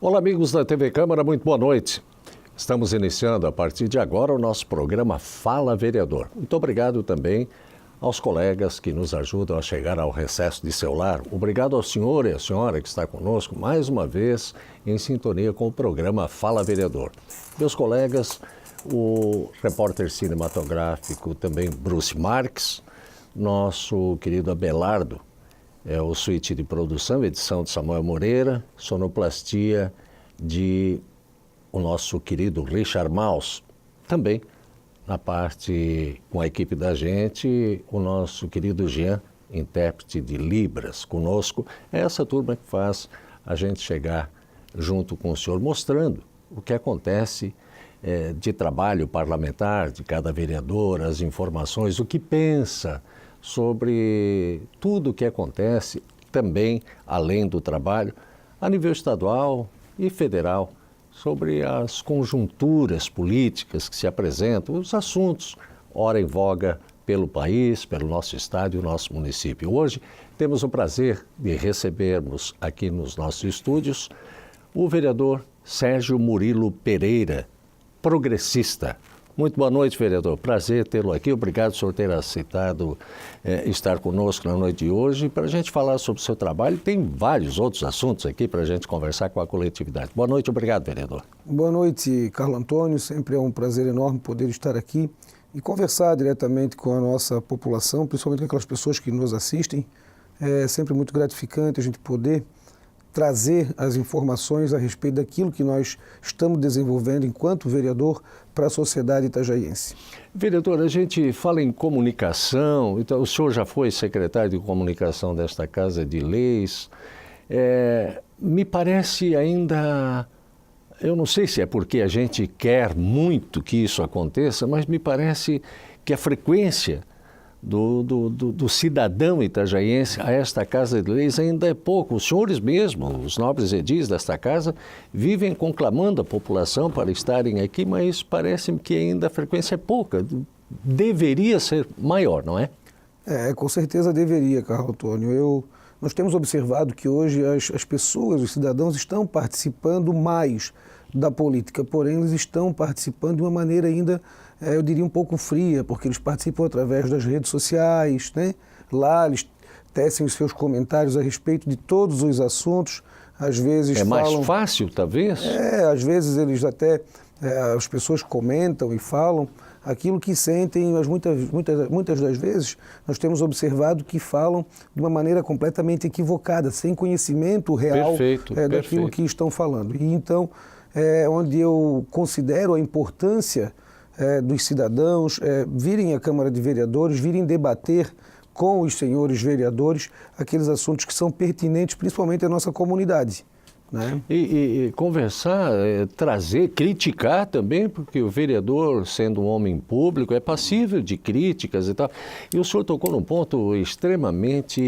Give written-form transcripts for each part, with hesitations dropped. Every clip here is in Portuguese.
Olá, amigos da TV Câmara, muito boa noite. Estamos iniciando a partir de agora o nosso programa Fala Vereador. Muito obrigado também aos colegas que nos ajudam a chegar ao recesso de seu lar. Obrigado ao senhor e à senhora que está conosco mais uma vez em sintonia com o programa Fala Vereador. Meus colegas, o repórter cinematográfico também Bruce Marques, nosso querido Abelardo, o suíte de produção, edição de Samuel Moreira, sonoplastia de o nosso querido Richard Maus. Também na parte com a equipe da gente, o nosso querido Jean, intérprete de Libras, conosco. É essa turma que faz a gente chegar junto com o senhor, mostrando o que acontece de trabalho parlamentar de cada vereador, as informações, o que pensa sobre tudo o que acontece, também além do trabalho, a nível estadual e federal, sobre as conjunturas políticas que se apresentam, os assuntos, ora em voga pelo país, pelo nosso estado e o nosso município. Hoje temos o prazer de recebermos aqui nos nossos estúdios o vereador Sérgio Murilo Pereira, progressista. Muito boa noite, vereador. Prazer tê-lo aqui. Obrigado por o senhor ter aceitado estar conosco na noite de hoje para a gente falar sobre o seu trabalho. Tem vários outros assuntos aqui para a gente conversar com a coletividade. Boa noite, obrigado, vereador. Boa noite, Carlos Antônio. Sempre é um prazer enorme poder estar aqui e conversar diretamente com a nossa população, principalmente com aquelas pessoas que nos assistem. É sempre muito gratificante a gente poder trazer as informações a respeito daquilo que nós estamos desenvolvendo enquanto vereador para a sociedade itajaiense. Vereador, a gente fala em comunicação, então o senhor já foi secretário de comunicação desta Casa de Leis. Me parece ainda, eu não sei se é porque a gente quer muito que isso aconteça, mas me parece que a frequência do cidadão itajaiense a esta Casa de Leis ainda é pouco. Os senhores mesmo, os nobres edis desta casa, vivem conclamando a população para estarem aqui, mas parece-me que ainda a frequência é pouca. Deveria ser maior, não é? Com certeza deveria, Carlos Antônio. Nós temos observado que hoje as pessoas, os cidadãos, estão participando mais da política, porém eles estão participando de uma maneira ainda, eu diria, um pouco fria, porque eles participam através das redes sociais, né? Lá eles tecem os seus comentários a respeito de todos os assuntos, às vezes falam... mais fácil, talvez? Às vezes eles até, as pessoas comentam e falam aquilo que sentem, mas muitas das vezes nós temos observado que falam de uma maneira completamente equivocada, sem conhecimento real daquilo que estão falando. E então, onde eu considero a importância dos cidadãos virem à Câmara de Vereadores, virem debater com os senhores vereadores aqueles assuntos que são pertinentes, principalmente à nossa comunidade, né? E conversar, trazer, criticar também, porque o vereador, sendo um homem público, é passível de críticas e tal. E o senhor tocou num ponto extremamente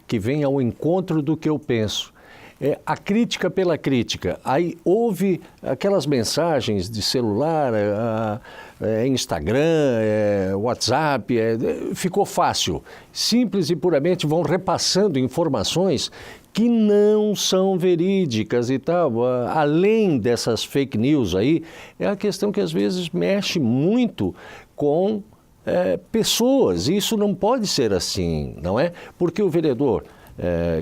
que vem ao encontro do que eu penso. A crítica pela crítica. Aí houve aquelas mensagens de celular, Instagram, WhatsApp, ficou fácil. Simples e puramente vão repassando informações que não são verídicas e tal. Além dessas fake news aí, é a questão que às vezes mexe muito com pessoas. Isso não pode ser assim, não é? Porque o vereador...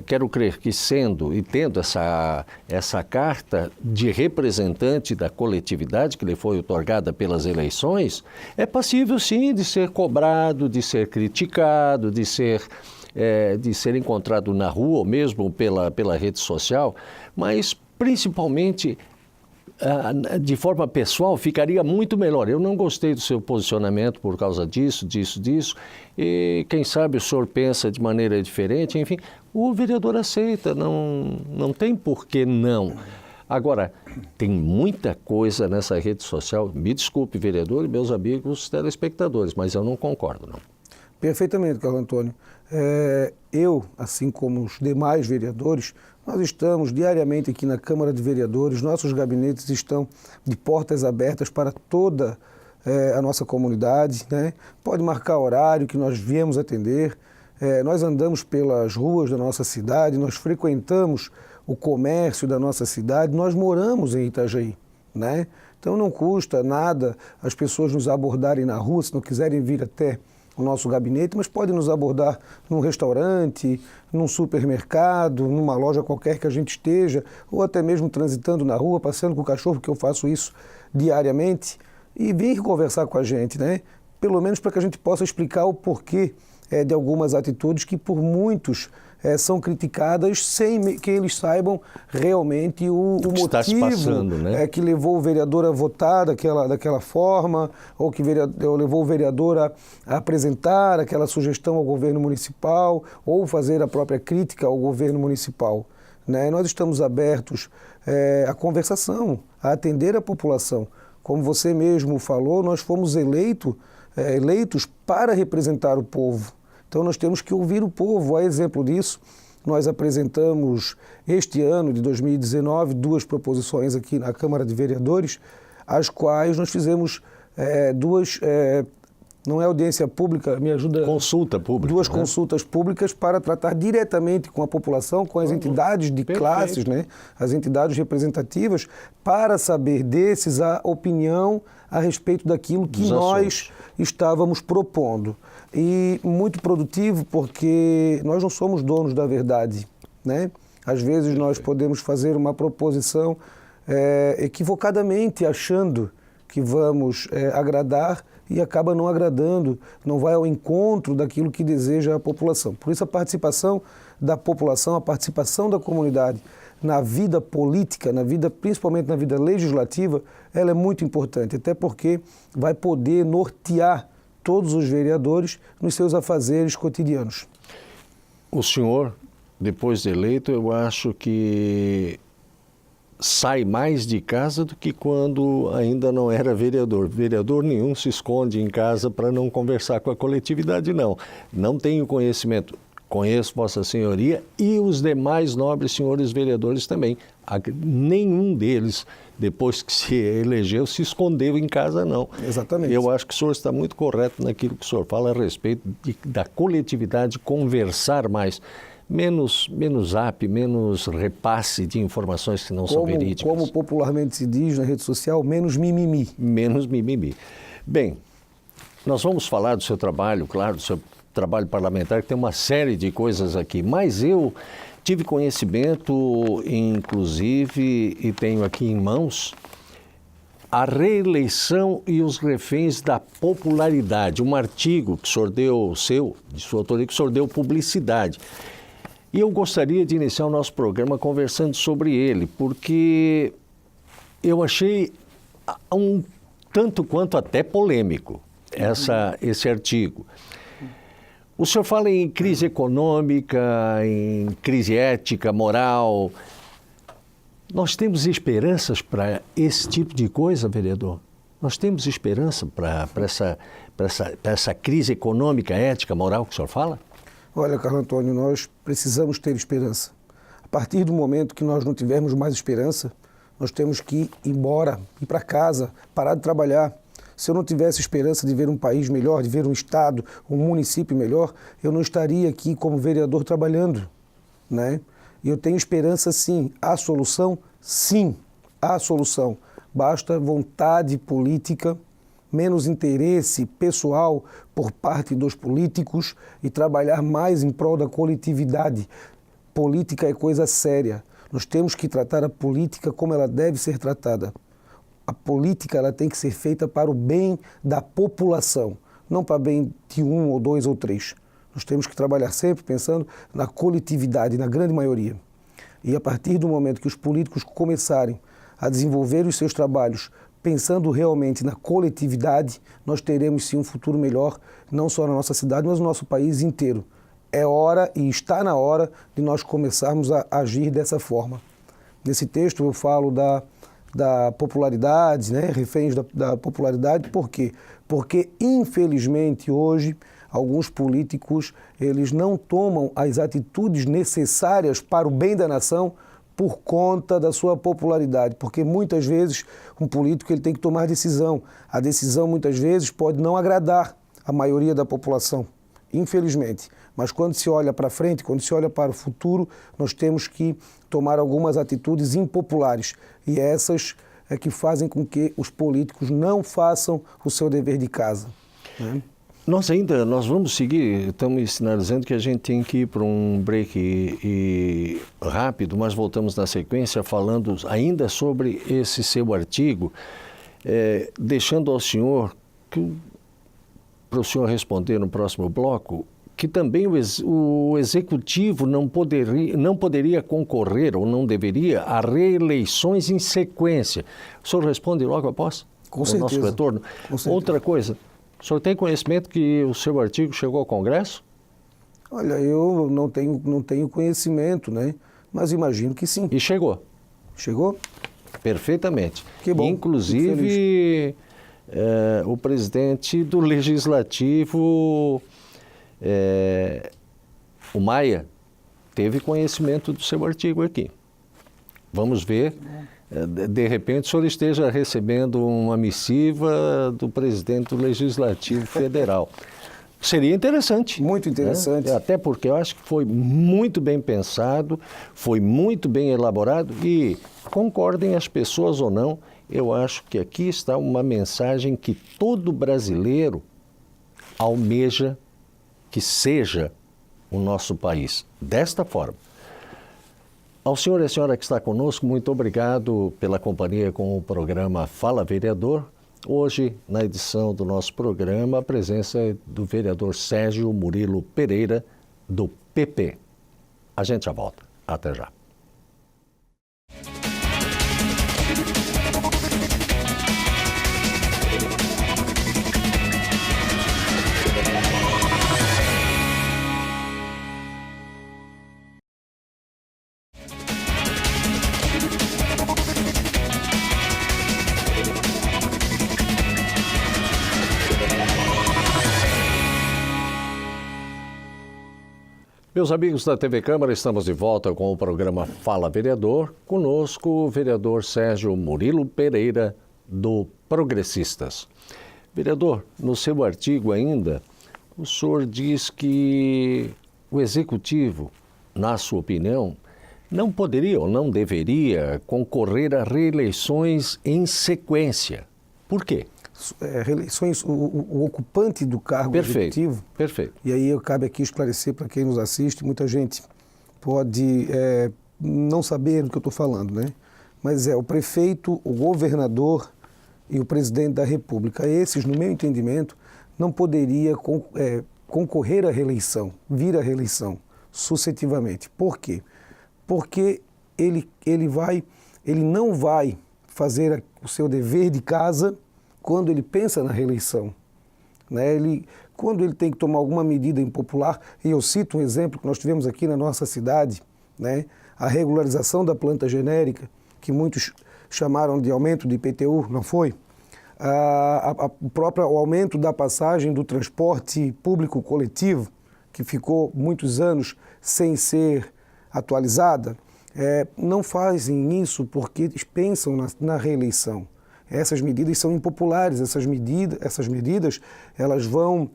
quero crer que sendo e tendo essa carta de representante da coletividade que lhe foi otorgada pelas eleições, é passível sim de ser cobrado, de ser criticado, de ser encontrado na rua ou mesmo pela rede social, mas principalmente de forma pessoal ficaria muito melhor. Eu não gostei do seu posicionamento por causa disso, e quem sabe o senhor pensa de maneira diferente, enfim, o vereador aceita, não tem por que não. Agora, tem muita coisa nessa rede social, me desculpe, vereador e meus amigos telespectadores, mas eu não concordo, não. Perfeitamente, Carlos Antônio. Eu, assim como os demais vereadores, nós estamos diariamente aqui na Câmara de Vereadores, nossos gabinetes estão de portas abertas para toda a nossa comunidade, né? Pode marcar horário que nós viemos atender. Nós andamos pelas ruas da nossa cidade, nós frequentamos o comércio da nossa cidade, nós moramos em Itajaí, né? Então não custa nada as pessoas nos abordarem na rua, se não quiserem vir até o nosso gabinete, mas podem nos abordar num restaurante, num supermercado, numa loja qualquer que a gente esteja, ou até mesmo transitando na rua, passeando com o cachorro, que eu faço isso diariamente, e vir conversar com a gente, né? Pelo menos para que a gente possa explicar o porquê de algumas atitudes que por muitos são criticadas sem que eles saibam realmente o motivo passando, né? Que levou o vereador a votar daquela forma, ou que levou o vereador a apresentar aquela sugestão ao governo municipal, ou fazer a própria crítica ao governo municipal, né? Nós estamos abertos à conversação, a atender a população. Como você mesmo falou, nós fomos eleitos para representar o povo. Então nós temos que ouvir o povo. A exemplo disso, nós apresentamos este ano de 2019 2 proposições aqui na Câmara de Vereadores, as quais nós fizemos duas, não é audiência pública, me ajuda... Consulta pública. 2 né? consultas públicas para tratar diretamente com a população, com as entidades de classes, né? As entidades representativas, para saber desses a opinião a respeito daquilo que nós estávamos propondo. E muito produtivo porque nós não somos donos da verdade, né? Às vezes nós podemos fazer uma proposição equivocadamente achando que vamos agradar e acaba não agradando, não vai ao encontro daquilo que deseja a população. Por isso a participação da população, a participação da comunidade na vida política, principalmente na vida legislativa, ela é muito importante, até porque vai poder nortear todos os vereadores nos seus afazeres cotidianos. O senhor, depois de eleito, eu acho que sai mais de casa do que quando ainda não era vereador. Vereador nenhum se esconde em casa para não conversar com a coletividade, não. Não tenho conhecimento. Conheço Vossa Senhoria e os demais nobres senhores vereadores também. Nenhum deles, depois que se elegeu, se escondeu em casa, não. Exatamente. Eu acho que o senhor está muito correto naquilo que o senhor fala a respeito da coletividade conversar mais. Menos zap, menos repasse de informações que não são verídicas. Como popularmente se diz na rede social, menos mimimi. Menos mimimi. Bem, nós vamos falar do seu trabalho, claro, do seu trabalho parlamentar, que tem uma série de coisas aqui, mas eu tive conhecimento, inclusive, e tenho aqui em mãos, a reeleição e os reféns da popularidade, um artigo que o senhor deu, de sua autoria, que o senhor deu publicidade. E eu gostaria de iniciar o nosso programa conversando sobre ele, porque eu achei um tanto quanto até polêmico esse artigo. O senhor fala em crise econômica, em crise ética, moral. Nós temos esperanças para esse tipo de coisa, vereador? Nós temos esperança para essa crise econômica, ética, moral que o senhor fala? Olha, Carlos Antônio, nós precisamos ter esperança. A partir do momento que nós não tivermos mais esperança, nós temos que ir embora, ir para casa, parar de trabalhar. Se eu não tivesse esperança de ver um país melhor, de ver um estado, um município melhor, eu não estaria aqui como vereador trabalhando, né? E eu tenho esperança, sim. Há solução? Sim, há solução. Basta vontade política, menos interesse pessoal por parte dos políticos e trabalhar mais em prol da coletividade. Política é coisa séria. Nós temos que tratar a política como ela deve ser tratada. A política ela tem que ser feita para o bem da população, não para o bem de 1 ou 2 ou 3. Nós temos que trabalhar sempre pensando na coletividade, na grande maioria. E a partir do momento que os políticos começarem a desenvolver os seus trabalhos pensando realmente na coletividade, nós teremos sim um futuro melhor, não só na nossa cidade, mas no nosso país inteiro. É hora e está na hora de nós começarmos a agir dessa forma. Nesse texto eu falo da popularidade, né? Reféns da popularidade. Por quê? Porque, infelizmente, hoje, alguns políticos eles não tomam as atitudes necessárias para o bem da nação por conta da sua popularidade. Porque, muitas vezes, um político ele tem que tomar decisão. A decisão, muitas vezes, pode não agradar a maioria da população, infelizmente. Mas quando se olha para frente, quando se olha para o futuro, nós temos que tomar algumas atitudes impopulares. E essas é que fazem com que os políticos não façam o seu dever de casa, né? Nós vamos seguir, estamos sinalizando que a gente tem que ir para um break rápido, mas voltamos na sequência falando ainda sobre esse seu artigo, deixando ao senhor, para o senhor responder no próximo bloco, que também o Executivo não poderia concorrer ou não deveria a reeleições em sequência. O senhor responde logo após? Com certeza. Nosso retorno. Com certeza. Outra coisa, o senhor tem conhecimento que o seu artigo chegou ao Congresso? Olha, eu não tenho conhecimento, né? Mas imagino que sim. E chegou? Chegou? Perfeitamente. Que bom. Inclusive, o presidente do Legislativo, o Maia, teve conhecimento do seu artigo aqui. Vamos ver. De repente, o senhor esteja recebendo uma missiva do presidente do Legislativo Federal. Seria interessante. Muito interessante. Né? Até porque eu acho que foi muito bem pensado, foi muito bem elaborado e, concordem as pessoas ou não, eu acho que aqui está uma mensagem que todo brasileiro almeja que seja o nosso país, desta forma. Ao senhor e à senhora que está conosco, muito obrigado pela companhia com o programa Fala Vereador. Hoje, na edição do nosso programa, a presença é do vereador Sérgio Murilo Pereira, do PP. A gente já volta. Até já. Meus amigos da TV Câmara, estamos de volta com o programa Fala Vereador. Conosco o vereador Sérgio Murilo Pereira, do Progressistas. Vereador, no seu artigo ainda, o senhor diz que o Executivo, na sua opinião, não poderia ou não deveria concorrer a reeleições em sequência. Por quê? Reeleições, o ocupante do cargo executivo. Perfeito. E aí cabe aqui esclarecer para quem nos assiste, muita gente pode não saber do que eu estou falando, né? Mas o prefeito, o governador e o presidente da República. Esses, no meu entendimento, não poderia concorrer à reeleição, vir à reeleição, sucessivamente. Por quê? Porque ele não vai fazer o seu dever de casa quando ele pensa na reeleição, né? Quando ele tem que tomar alguma medida impopular, e eu cito um exemplo que nós tivemos aqui na nossa cidade, né? A regularização da planta genérica, que muitos chamaram de aumento de IPTU, não foi? O aumento da passagem do transporte público coletivo, que ficou muitos anos sem ser atualizada, não fazem isso porque pensam na reeleição. Essas medidas são impopulares, essas medidas elas vão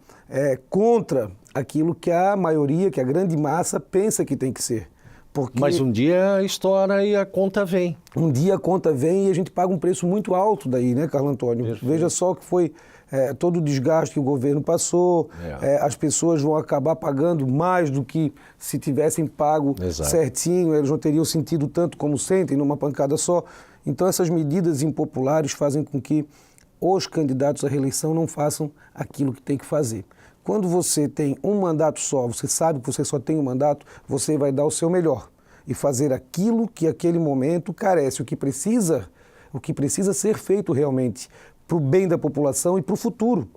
contra aquilo que a maioria, que a grande massa pensa que tem que ser. Porque mas um dia estoura e a conta vem. Um dia a conta vem e a gente paga um preço muito alto daí, né, Carlos Antônio? Perfeito. Veja só que foi todo o desgaste que o governo passou, as pessoas vão acabar pagando mais do que se tivessem pago certinho, eles não teriam sentido tanto como sentem numa pancada só. Então essas medidas impopulares fazem com que os candidatos à reeleição não façam aquilo que tem que fazer. Quando você tem um mandato só, você sabe que você só tem um mandato, você vai dar o seu melhor e fazer aquilo que aquele momento carece, o que precisa ser feito realmente para o bem da população e para o futuro,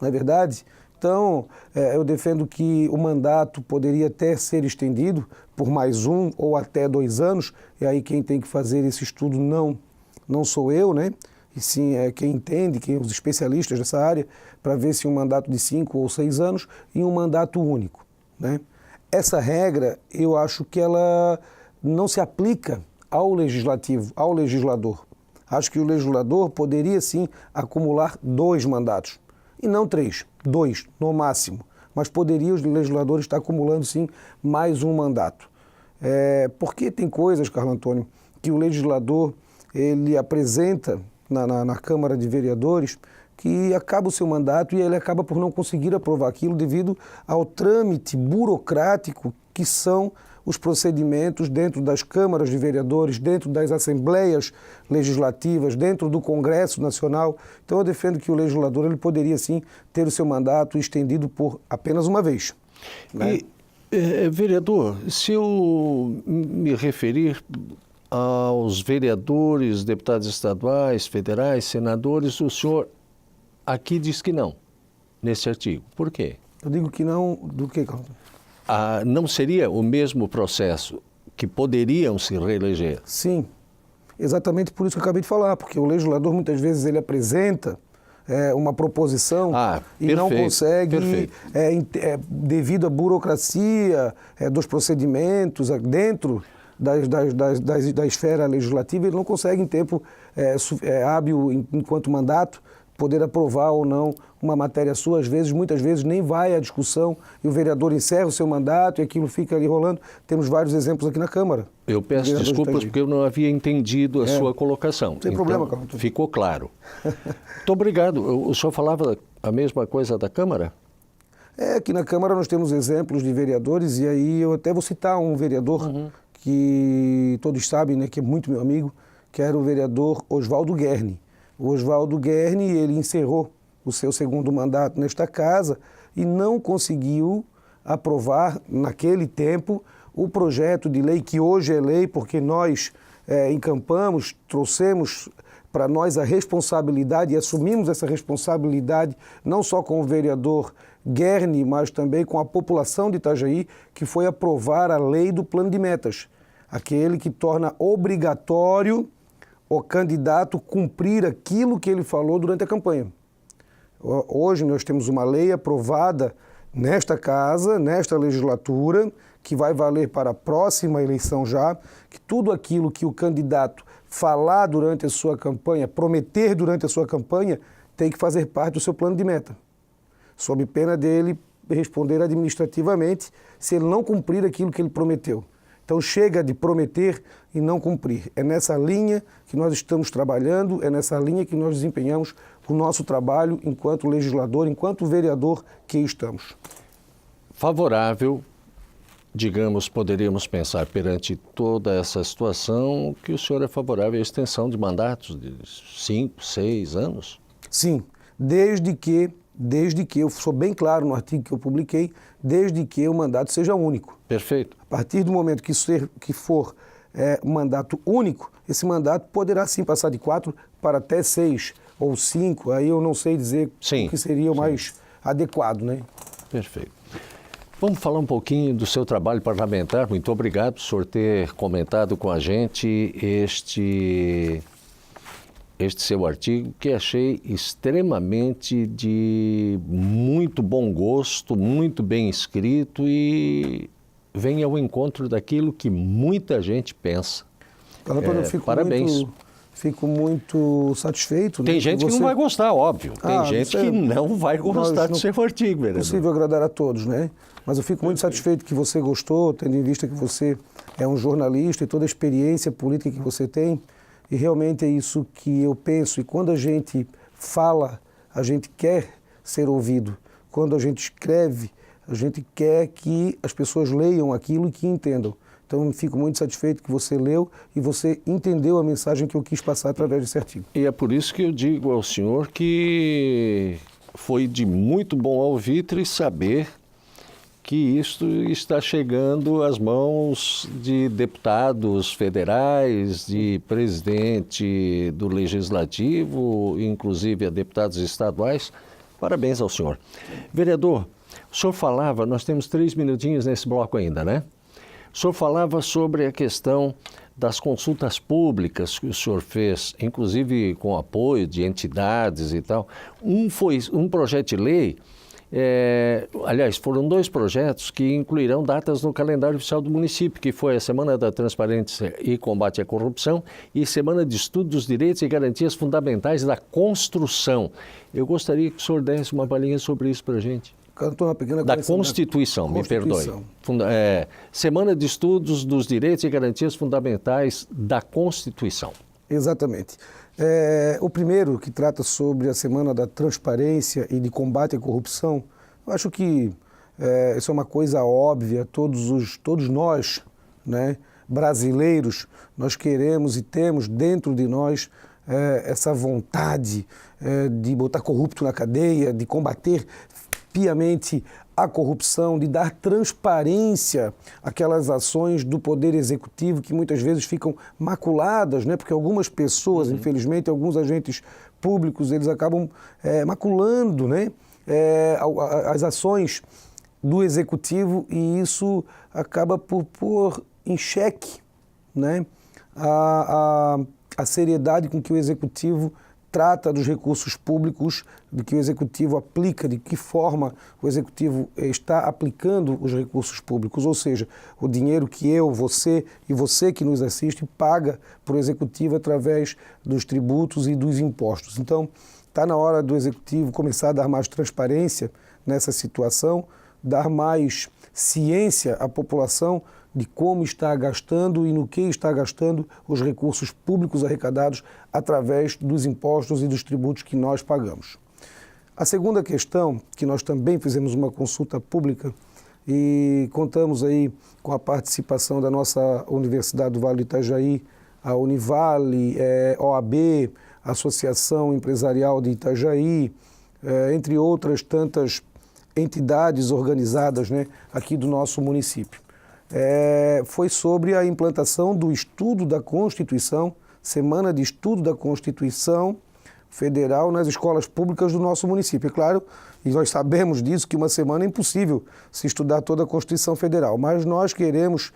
não é verdade? Então, eu defendo que o mandato poderia até ser estendido por mais 1 ou até 2 anos, e aí quem tem que fazer esse estudo não sou eu, né? E sim quem entende, os especialistas dessa área, para ver se um mandato de 5 ou 6 anos e um mandato único, né? Essa regra, eu acho que ela não se aplica ao legislativo, ao legislador. Acho que o legislador poderia sim acumular 2 mandatos, e não 3, 2 no máximo. mas poderia os legisladores estar acumulando, sim, mais um mandato. Porque tem coisas, Carlos Antônio, que o legislador ele apresenta na Câmara de Vereadores que acaba o seu mandato e ele acaba por não conseguir aprovar aquilo devido ao trâmite burocrático que são os procedimentos dentro das câmaras de vereadores, dentro das assembleias legislativas, dentro do Congresso Nacional. Então eu defendo que o legislador ele poderia sim ter o seu mandato estendido por apenas uma vez. Né? Vereador, se eu me referir aos vereadores, deputados estaduais, federais, senadores, o senhor aqui diz que não, nesse artigo. Por quê? Eu digo que não do que, Carlos? Não seria o mesmo processo que poderiam se reeleger? Sim, exatamente por isso que eu acabei de falar, porque o legislador muitas vezes ele apresenta uma proposição e não consegue, devido à burocracia dos procedimentos dentro da esfera legislativa, ele não consegue em tempo hábil, enquanto mandato, poder aprovar ou não uma matéria sua. Às vezes, muitas vezes, nem vai à discussão e o vereador encerra o seu mandato e aquilo fica ali rolando. Temos vários exemplos aqui na Câmara. Eu peço desculpas porque eu não havia entendido a sua colocação. Não tem problema, Carlos. Ficou claro. Muito obrigado. O senhor falava a mesma coisa da Câmara? Aqui na Câmara nós temos exemplos de vereadores e aí eu até vou citar um vereador que todos sabem, né, que é muito meu amigo, que era o vereador Oswaldo Guerni. O Oswaldo Guerni, ele encerrou o seu segundo mandato nesta casa e não conseguiu aprovar, naquele tempo, o projeto de lei que hoje é lei, porque nós encampamos, trouxemos para nós a responsabilidade e assumimos essa responsabilidade não só com o vereador Guerni, mas também com a população de Itajaí, que foi aprovar a lei do plano de metas, aquele que torna obrigatório o candidato cumprir aquilo que ele falou durante a campanha. Hoje nós temos uma lei aprovada nesta casa, nesta legislatura, que vai valer para a próxima eleição já, que tudo aquilo que o candidato falar durante a sua campanha, prometer durante a sua campanha, tem que fazer parte do seu plano de meta, sob pena dele responder administrativamente se ele não cumprir aquilo que ele prometeu. Então chega de prometer e não cumprir. É nessa linha que nós estamos trabalhando, é nessa linha que nós desempenhamos o nosso trabalho enquanto legislador, enquanto vereador que estamos. Favorável, digamos, poderíamos pensar perante toda essa situação que o senhor é favorável à extensão de mandatos de 5, 6 anos? Sim, desde que, eu sou bem claro no artigo que eu publiquei, desde que o mandato seja único. Perfeito. A partir do momento que for um mandato único, esse mandato poderá sim passar de 4 para até 6 ou 5, aí eu não sei dizer o que seria o mais adequado, né? Perfeito. Vamos falar um pouquinho do seu trabalho parlamentar. Muito obrigado por o senhor ter comentado com a gente este seu artigo, que achei extremamente de muito bom gosto, muito bem escrito e vem ao encontro daquilo que muita gente pensa. Parabéns. Fico muito satisfeito. Tem gente que não vai gostar, óbvio. Tem gente que não vai gostar do seu artigo, vereador. É possível agradar a todos, né? Mas eu fico muito satisfeito que você gostou, tendo em vista que você é um jornalista e toda a experiência política que você tem. E realmente é isso que eu penso. E quando a gente fala, a gente quer ser ouvido. Quando a gente escreve, a gente quer que as pessoas leiam aquilo e que entendam. Então, eu fico muito satisfeito que você leu e você entendeu a mensagem que eu quis passar através desse artigo. E é por isso que eu digo ao senhor que foi de muito bom alvitre saber que isto está chegando às mãos de deputados federais, de presidente do Legislativo, inclusive a deputados estaduais. Parabéns ao senhor. Vereador, o senhor falava, nós temos 3 minutinhos nesse bloco ainda, né? O senhor falava sobre a questão das consultas públicas que o senhor fez, inclusive com apoio de entidades e tal. Foi um projeto de lei, aliás, foram 2 projetos que incluirão datas no calendário oficial do município, que foi a Semana da Transparência e Combate à Corrupção e Semana de Estudo dos Direitos e Garantias Fundamentais da Construção. Eu gostaria que o senhor desse uma palhinha sobre isso para a gente. Cantou uma pequena da Constituição, me perdoe. Semana de Estudos dos Direitos e Garantias Fundamentais da Constituição. Exatamente. O primeiro, que trata sobre a Semana da Transparência e de Combate à Corrupção, eu acho que isso é uma coisa óbvia, todos nós, né, brasileiros, nós queremos e temos dentro de nós essa vontade de botar corrupto na cadeia, de combater piamente a corrupção, de dar transparência àquelas ações do Poder Executivo que muitas vezes ficam maculadas, né? Porque algumas pessoas, infelizmente, alguns agentes públicos, eles acabam maculando, né? As ações do Executivo, e isso acaba por pôr em xeque, né? a seriedade com que o Executivo trata dos recursos públicos, de que o Executivo aplica, de que forma o Executivo está aplicando os recursos públicos, ou seja, o dinheiro que eu, você e você que nos assiste paga para o Executivo através dos tributos e dos impostos. Então, está na hora do Executivo começar a dar mais transparência nessa situação, dar mais ciência à população de como está gastando e no que está gastando os recursos públicos arrecadados através dos impostos e dos tributos que nós pagamos. A segunda questão, que nós também fizemos uma consulta pública e contamos aí com a participação da nossa Universidade do Vale do Itajaí, a Univale, OAB, Associação Empresarial de Itajaí, entre outras tantas entidades organizadas, né, aqui do nosso município. Foi sobre a implantação do estudo da Constituição, Semana de Estudo da Constituição Federal nas escolas públicas do nosso município. É claro, e nós sabemos disso, que uma semana é impossível se estudar toda a Constituição Federal, mas nós queremos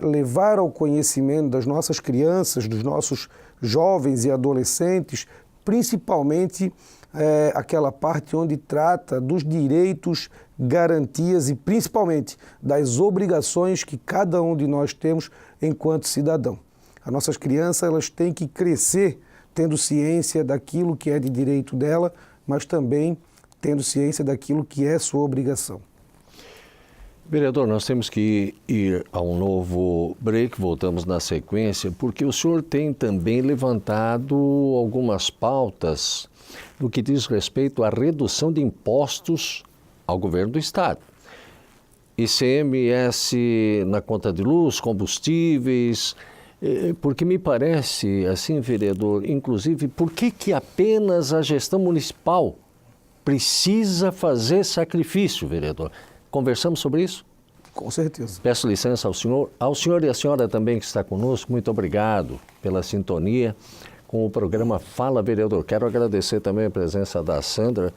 levar ao conhecimento das nossas crianças, dos nossos jovens e adolescentes, principalmente aquela parte onde trata dos direitos, garantias e principalmente das obrigações que cada um de nós temos enquanto cidadão. As nossas crianças, elas têm que crescer tendo ciência daquilo que é de direito dela, mas também tendo ciência daquilo que é sua obrigação. Vereador, nós temos que ir a um novo break, voltamos na sequência, porque o senhor tem também levantado algumas pautas no que diz respeito à redução de impostos ao governo do Estado. ICMS na conta de luz, combustíveis, porque me parece, assim, vereador, inclusive, por que apenas a gestão municipal precisa fazer sacrifício, vereador? Conversamos sobre isso? Com certeza. Peço licença ao senhor e à senhora também que está conosco, muito obrigado pela sintonia com o programa Fala Vereador. Quero agradecer também a presença da Sandra,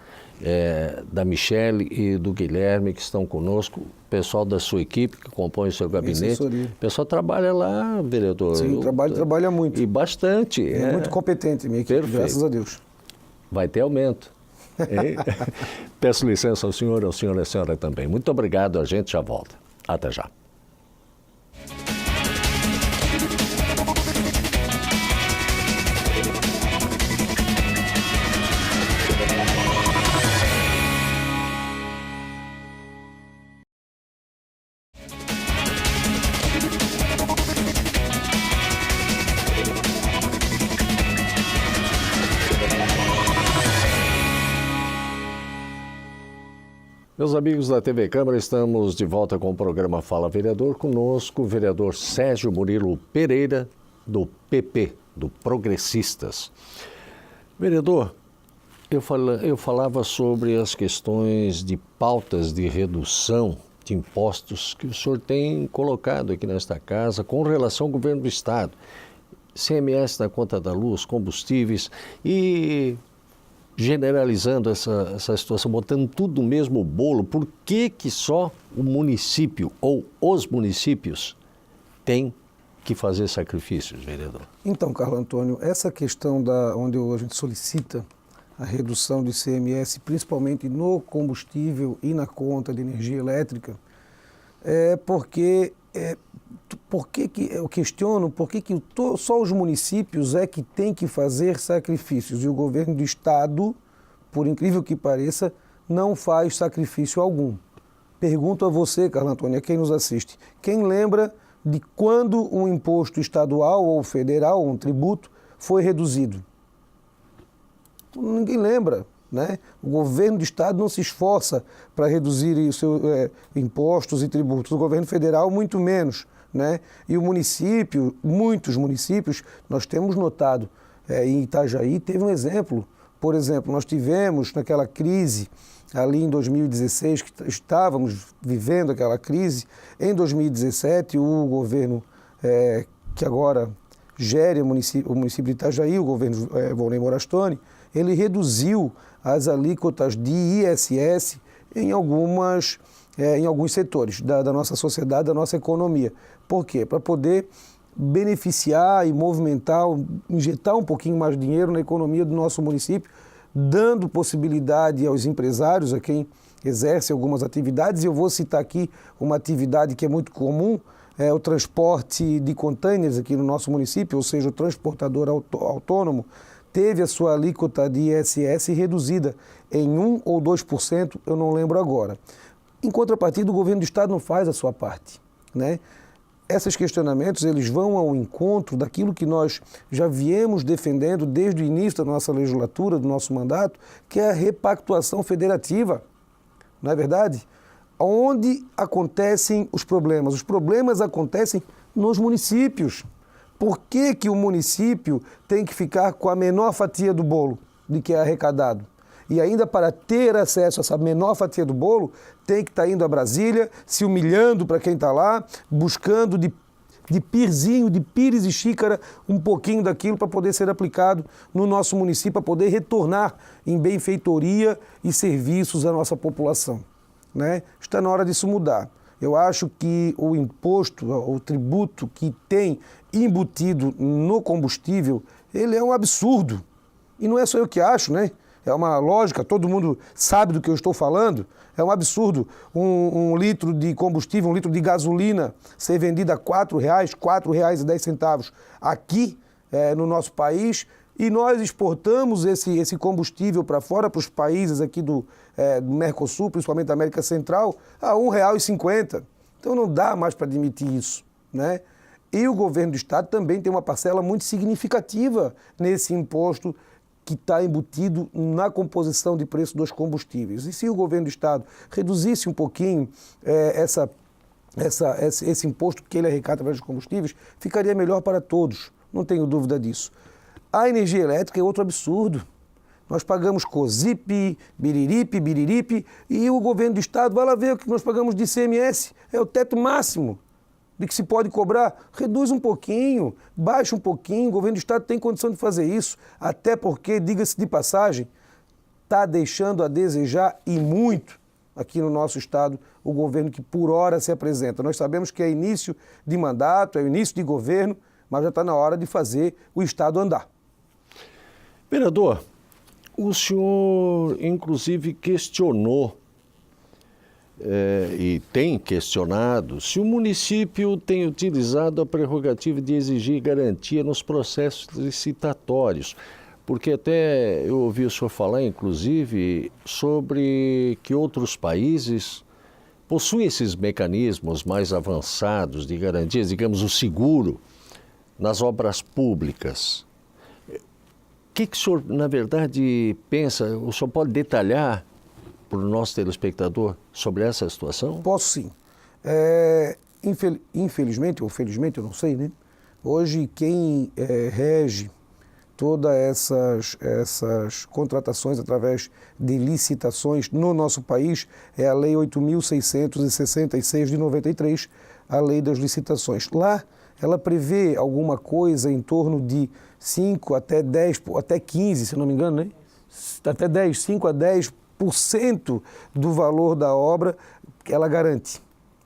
da Michele e do Guilherme que estão conosco, o pessoal da sua equipe que compõe o seu gabinete. O pessoal trabalha lá, vereador. Sim, trabalha muito. E bastante. É muito competente, minha equipe, perfeito. Graças a Deus. Vai ter aumento. Peço licença ao senhor e à senhora também. Muito obrigado, a gente já volta. Até já. Meus amigos da TV Câmara, estamos de volta com o programa Fala Vereador. Conosco o vereador Sérgio Murilo Pereira, do PP, do Progressistas. Vereador, eu falava sobre as questões de pautas de redução de impostos que o senhor tem colocado aqui nesta casa com relação ao governo do Estado. ICMS na conta da luz, combustíveis e... generalizando essa situação, botando tudo no mesmo bolo, por que só o município ou os municípios têm que fazer sacrifícios, vereador? Então, Carlos Antônio, essa questão onde a gente solicita a redução do ICMS, principalmente no combustível e na conta de energia elétrica, porque eu questiono por que só os municípios é que têm que fazer sacrifícios e o governo do Estado, por incrível que pareça, não faz sacrifício algum. Pergunto a você, Carla Antônia, quem nos assiste, quem lembra de quando um imposto estadual ou federal, um tributo, foi reduzido? Ninguém lembra, né? O governo do estado não se esforça para reduzir os seus impostos e tributos, o governo federal muito menos, né? E o município, muitos municípios, nós temos notado, em Itajaí teve um exemplo, por exemplo, nós tivemos naquela crise ali em 2016, que estávamos vivendo aquela crise, em 2017 o governo que agora gere o município de Itajaí, o governo Volney Morastone, ele reduziu as alíquotas de ISS em alguns setores da nossa sociedade, da nossa economia. Por quê? Para poder beneficiar e movimentar, injetar um pouquinho mais de dinheiro na economia do nosso município, dando possibilidade aos empresários, a quem exerce algumas atividades. Eu vou citar aqui uma atividade que é muito comum, o transporte de contêineres aqui no nosso município, ou seja, o transportador autônomo, teve a sua alíquota de ISS reduzida em 1 ou 2%, eu não lembro agora. Em contrapartida, o governo do estado não faz a sua parte, né? Esses questionamentos, eles vão ao encontro daquilo que nós já viemos defendendo desde o início da nossa legislatura, do nosso mandato, que é a repactuação federativa, não é verdade? Onde acontecem os problemas? Os problemas acontecem nos municípios. Por que que o município tem que ficar com a menor fatia do bolo de que é arrecadado? E ainda para ter acesso a essa menor fatia do bolo, tem que estar indo a Brasília, se humilhando para quem está lá, buscando de pirzinho, de pires e xícara, um pouquinho daquilo para poder ser aplicado no nosso município, para poder retornar em benfeitoria e serviços à nossa população, né? Está na hora disso mudar. Eu acho que o imposto, o tributo que tem embutido no combustível, ele é um absurdo. E não é só eu que acho, né? É uma lógica, todo mundo sabe do que eu estou falando. É um absurdo um litro de combustível, um litro de gasolina ser vendido a R$ 4,00, R$ 4,10 aqui no nosso país, e nós exportamos esse combustível para fora, para os países aqui do Mercosul, principalmente da América Central, a R$ 1,50. Então não dá mais para admitir isso, né? E o governo do estado também tem uma parcela muito significativa nesse imposto que está embutido na composição de preço dos combustíveis. E se o governo do estado reduzisse um pouquinho esse imposto que ele arrecada através dos combustíveis, ficaria melhor para todos, não tenho dúvida disso. A energia elétrica é outro absurdo. Nós pagamos COSIP, biriripe, e o governo do estado vai lá ver o que nós pagamos de ICMS, é o teto máximo de que se pode cobrar. Reduz um pouquinho, baixa um pouquinho, o governo do estado tem condição de fazer isso, até porque, diga-se de passagem, está deixando a desejar e muito aqui no nosso estado o governo que por hora se apresenta. Nós sabemos que é início de mandato, é início de governo, mas já está na hora de fazer o estado andar. Vereador, o senhor inclusive questionou e tem questionado se o município tem utilizado a prerrogativa de exigir garantia nos processos licitatórios, porque até eu ouvi o senhor falar, inclusive, sobre que outros países possuem esses mecanismos mais avançados de garantias, digamos, o seguro nas obras públicas. O que o senhor, na verdade, pensa? O senhor pode detalhar para o nosso telespectador sobre essa situação? Posso sim. Infelizmente, ou felizmente, eu não sei, né? Hoje, quem rege todas essas contratações através de licitações no nosso país é a Lei 8.666 de 93, a Lei das Licitações. Lá, ela prevê alguma coisa em torno de 5 até 10, até 15, se não me engano, né? Até 10, 5 a 10% do valor da obra que ela garante,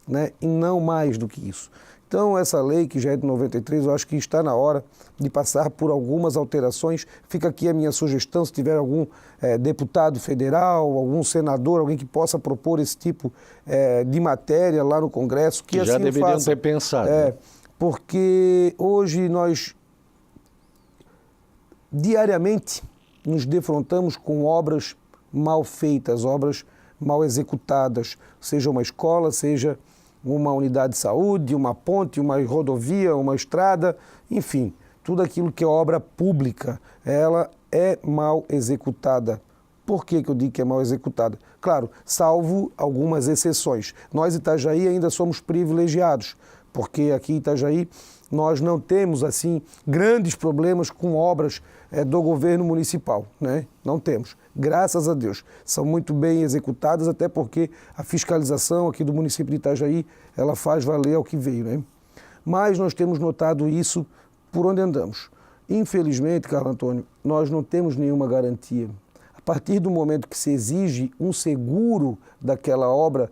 né? E não mais do que isso. Então, essa lei, que já é de 93, eu acho que está na hora de passar por algumas alterações. Fica aqui a minha sugestão, se tiver algum deputado federal, algum senador, alguém que possa propor esse tipo de matéria lá no Congresso, que assim já deveriam faça. ter pensado. Né? Porque hoje nós diariamente nos defrontamos com obras mal feitas, obras mal executadas, seja uma escola, seja uma unidade de saúde, uma ponte, uma rodovia, uma estrada, enfim, tudo aquilo que é obra pública, ela é mal executada. Por que eu digo que é mal executada? Claro, salvo algumas exceções. Nós, Itajaí, ainda somos privilegiados, porque aqui em Itajaí nós não temos, assim, grandes problemas com obras do governo municipal, né? Não temos, graças a Deus. São muito bem executadas, até porque a fiscalização aqui do município de Itajaí, ela faz valer ao que veio, né? Mas nós temos notado isso por onde andamos. Infelizmente, Carlos Antônio, nós não temos nenhuma garantia. A partir do momento que se exige um seguro daquela obra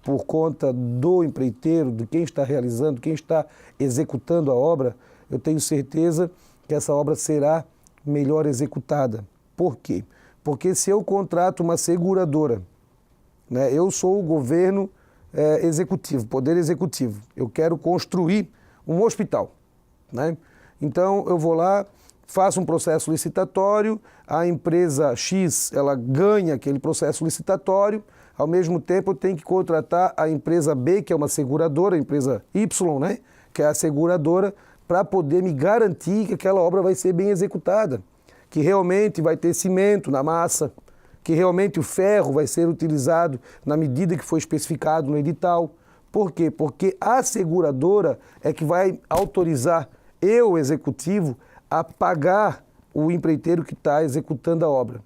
por conta do empreiteiro, de quem está realizando, quem está executando a obra, eu tenho certeza que essa obra será melhor executada. Por quê? Porque se eu contrato uma seguradora, né, eu sou o governo executivo, poder executivo, eu quero construir um hospital, né? Então eu vou lá, faço um processo licitatório, a empresa X ela ganha aquele processo licitatório, ao mesmo tempo eu tenho que contratar a empresa B, que é uma seguradora, a empresa Y, né, que é a seguradora, para poder me garantir que aquela obra vai ser bem executada, que realmente vai ter cimento na massa, que realmente o ferro vai ser utilizado na medida que foi especificado no edital. Por quê? Porque a seguradora é que vai autorizar eu, executivo, a pagar o empreiteiro que está executando a obra.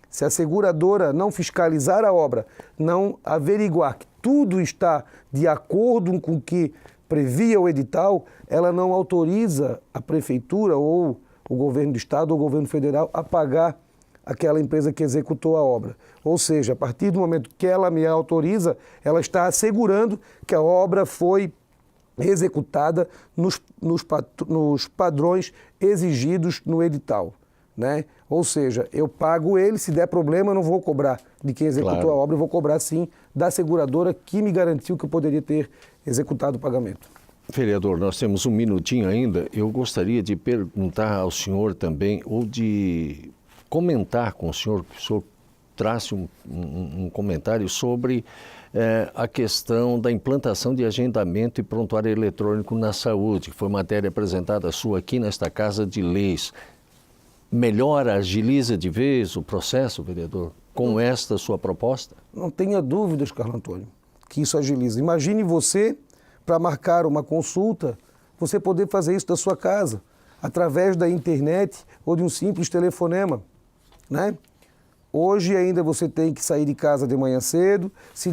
Se a seguradora não fiscalizar a obra, não averiguar que tudo está de acordo com o que previa o edital, ela não autoriza a prefeitura ou o governo do estado ou o governo federal a pagar aquela empresa que executou a obra. Ou seja, a partir do momento que ela me autoriza, ela está assegurando que a obra foi executada nos padrões exigidos no edital, né? Ou seja, eu pago ele, se der problema eu não vou cobrar de quem executou a obra, eu vou cobrar sim da seguradora que me garantiu que eu poderia ter executado o pagamento. Vereador, nós temos um minutinho ainda. Eu gostaria de perguntar ao senhor também, ou de comentar com o senhor trace um comentário sobre a questão da implantação de agendamento e prontuário eletrônico na saúde, que foi matéria apresentada sua aqui nesta Casa de Leis. Melhora, agiliza de vez o processo, vereador, com esta sua proposta? Não tenha dúvidas, Carlos Antônio, que isso agiliza. Imagine você, para marcar uma consulta, você poder fazer isso da sua casa, através da internet ou de um simples telefonema, né? Hoje ainda você tem que sair de casa de manhã cedo, se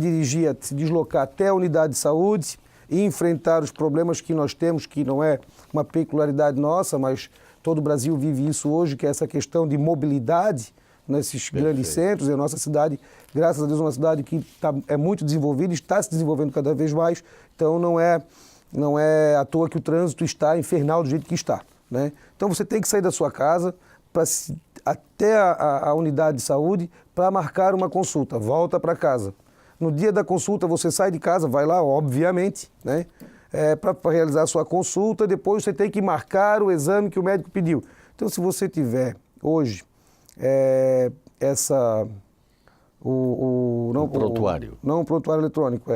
deslocar até a unidade de saúde e enfrentar os problemas que nós temos, que não é uma peculiaridade nossa, mas todo o Brasil vive isso hoje, que é essa questão de mobilidade nesses grandes centros. E a nossa cidade, graças a Deus, é uma cidade que é muito desenvolvida, está se desenvolvendo cada vez mais, então não é à toa que o trânsito está infernal do jeito que está, né? Então você tem que sair da sua casa até a unidade de saúde para marcar uma consulta, volta para casa. No dia da consulta você sai de casa, vai lá, obviamente, né? Para realizar a sua consulta, depois você tem que marcar o exame que o médico pediu. Então, se você tiver hoje o prontuário. Não o prontuário eletrônico,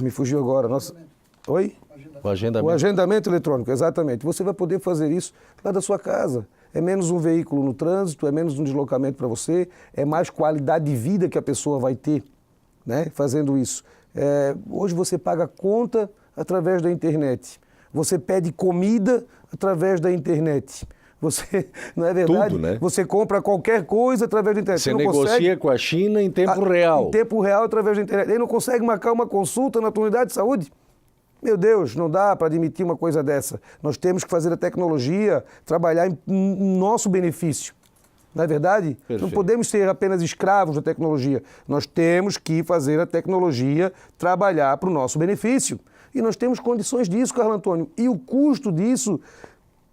me fugiu agora. Oi? O agendamento. O agendamento eletrônico, exatamente. Você vai poder fazer isso lá da sua casa. É menos um veículo no trânsito, é menos um deslocamento para você, é mais qualidade de vida que a pessoa vai ter, né, fazendo isso. Hoje você paga conta através da internet. Você pede comida através da internet. Você, não é verdade? Tudo, né? Você compra qualquer coisa através da internet. Você negocia com a China em tempo real. Em tempo real, através da internet. Ele não consegue marcar uma consulta na tua unidade de saúde? Meu Deus, não dá para admitir uma coisa dessa. Nós temos que fazer a tecnologia trabalhar em nosso benefício. Não é verdade? Perfeito. Não podemos ser apenas escravos da tecnologia. Nós temos que fazer a tecnologia trabalhar para o nosso benefício. E nós temos condições disso, Carlos Antônio. E o custo disso,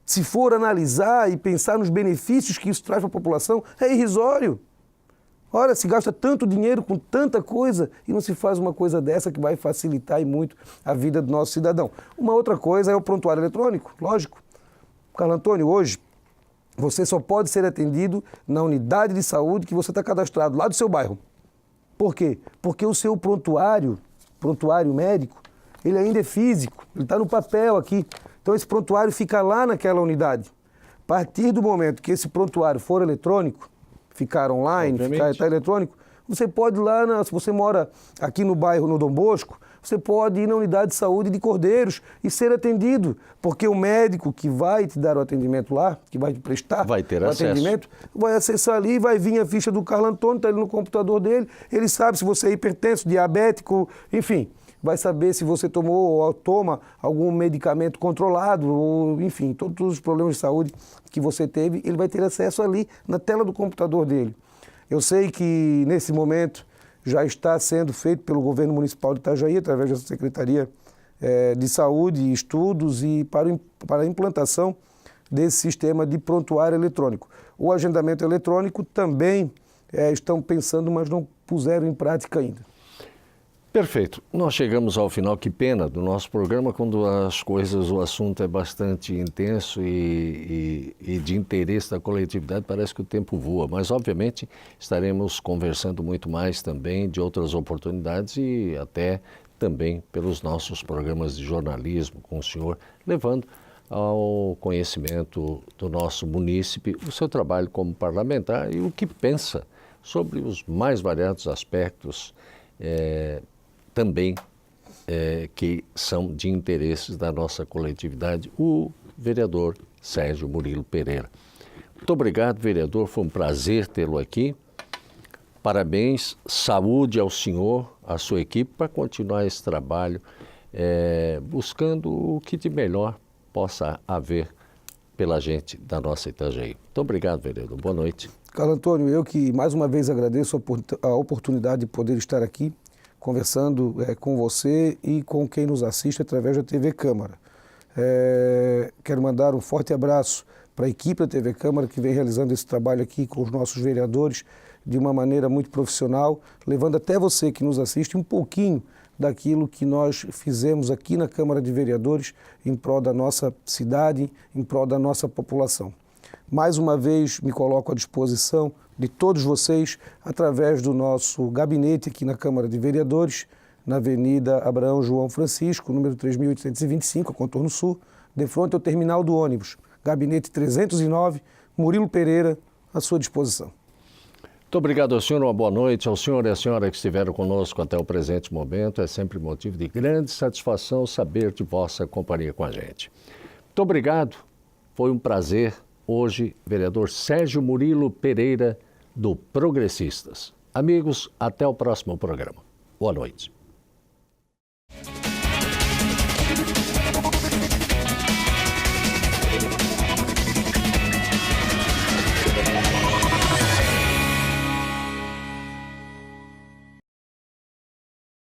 se for analisar e pensar nos benefícios que isso traz para a população, é irrisório. Ora, se gasta tanto dinheiro com tanta coisa e não se faz uma coisa dessa que vai facilitar e muito a vida do nosso cidadão. Uma outra coisa é o prontuário eletrônico, lógico. Carlos Antônio, hoje, você só pode ser atendido na unidade de saúde que você está cadastrado lá do seu bairro. Por quê? Porque o seu prontuário médico, ele ainda é físico, ele está no papel aqui. Então esse prontuário fica lá naquela unidade. A partir do momento que esse prontuário for eletrônico, ficar online, ficar eletrônico, você pode ir lá, se você mora aqui no bairro, no Dom Bosco, você pode ir na unidade de saúde de Cordeiros e ser atendido, porque o médico que vai te dar o atendimento lá, que vai te prestar vai ter o acesso. atendimento, vai acessar ali, vai vir a ficha do Carlos Antônio, está ali no computador dele, ele sabe se você é hipertenso, diabético, enfim, vai saber se você tomou ou toma algum medicamento controlado, ou, enfim, todos os problemas de saúde que você teve, ele vai ter acesso ali na tela do computador dele. Eu sei que, nesse momento, já está sendo feito pelo governo municipal de Itajaí, através da Secretaria de Saúde, estudos e para a implantação desse sistema de prontuário eletrônico. O agendamento eletrônico também estão pensando, mas não puseram em prática ainda. Perfeito. Nós chegamos ao final, que pena, do nosso programa, quando as coisas, o assunto é bastante intenso e de interesse da coletividade, parece que o tempo voa. Mas, obviamente, estaremos conversando muito mais também de outras oportunidades e até também pelos nossos programas de jornalismo com o senhor, levando ao conhecimento do nosso munícipe o seu trabalho como parlamentar e o que pensa sobre os mais variados aspectos também que são de interesses da nossa coletividade, o vereador Sérgio Murilo Pereira. Muito obrigado, vereador, foi um prazer tê-lo aqui. Parabéns, saúde ao senhor, à sua equipe, para continuar esse trabalho, buscando o que de melhor possa haver pela gente da nossa Itajaí. Muito obrigado, vereador. Boa noite. Carlos Antônio, eu que mais uma vez agradeço a oportunidade de poder estar aqui, conversando com você e com quem nos assiste através da TV Câmara. Quero mandar um forte abraço para a equipe da TV Câmara que vem realizando esse trabalho aqui com os nossos vereadores de uma maneira muito profissional, levando até você que nos assiste um pouquinho daquilo que nós fizemos aqui na Câmara de Vereadores em prol da nossa cidade, em prol da nossa população. Mais uma vez me coloco à disposição de todos vocês através do nosso gabinete aqui na Câmara de Vereadores, na Avenida Abraão João Francisco, número 3825, Contorno Sul, de frente ao terminal do ônibus. Gabinete 309, Murilo Pereira, à sua disposição. Muito obrigado ao senhor, uma boa noite. Ao senhor e à senhora que estiveram conosco até o presente momento, é sempre motivo de grande satisfação saber de vossa companhia com a gente. Muito obrigado, foi um prazer. Hoje, vereador Sérgio Murilo Pereira, do Progressistas. Amigos, até o próximo programa. Boa noite.